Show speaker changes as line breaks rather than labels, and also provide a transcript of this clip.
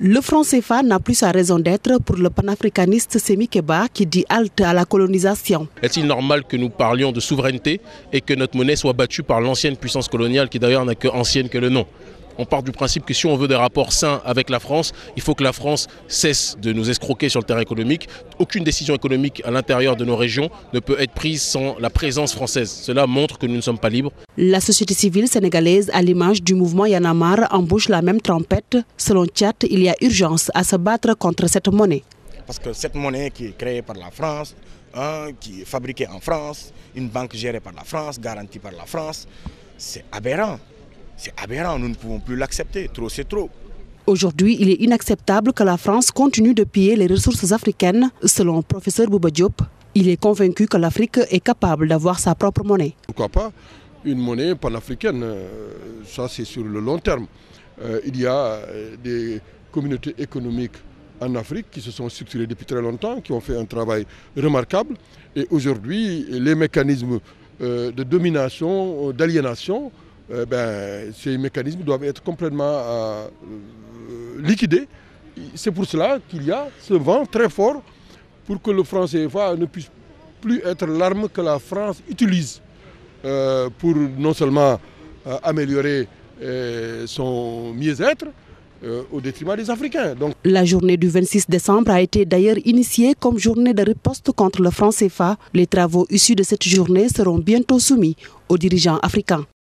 Le franc CFA n'a plus sa raison d'être pour le panafricaniste Semi Keba qui dit halte à la colonisation.
Est-il normal que nous parlions de souveraineté et que notre monnaie soit battue par l'ancienne puissance coloniale qui d'ailleurs n'a que ancienne que le nom? On part du principe que si on veut des rapports sains avec la France, il faut que la France cesse de nous escroquer sur le terrain économique. Aucune décision économique à l'intérieur de nos régions ne peut être prise sans la présence française. Cela montre que nous ne sommes pas libres.
La société civile sénégalaise, à l'image du mouvement Y en a marre, embauche la même trompette. Selon Tchad, il y a urgence à se battre contre cette monnaie.
Parce que cette monnaie qui est créée par la France, qui est fabriquée en France, une banque gérée par la France, garantie par la France, c'est aberrant. C'est aberrant, nous ne pouvons plus l'accepter, trop c'est trop.
Aujourd'hui, il est inacceptable que la France continue de piller les ressources africaines. Selon le professeur Bouba Diop, il est convaincu que l'Afrique est capable d'avoir sa propre monnaie.
Pourquoi pas une monnaie panafricaine, ça c'est sur le long terme. Il y a des communautés économiques en Afrique qui se sont structurées depuis très longtemps, qui ont fait un travail remarquable. Et aujourd'hui, les mécanismes de domination, d'aliénation, ces mécanismes doivent être complètement liquidés. C'est pour cela qu'il y a ce vent très fort pour que le franc CFA ne puisse plus être l'arme que la France utilise pour non seulement améliorer son mieux-être au détriment des Africains. Donc,
la journée du 26 décembre a été d'ailleurs initiée comme journée de riposte contre le franc CFA. Les travaux issus de cette journée seront bientôt soumis aux dirigeants africains.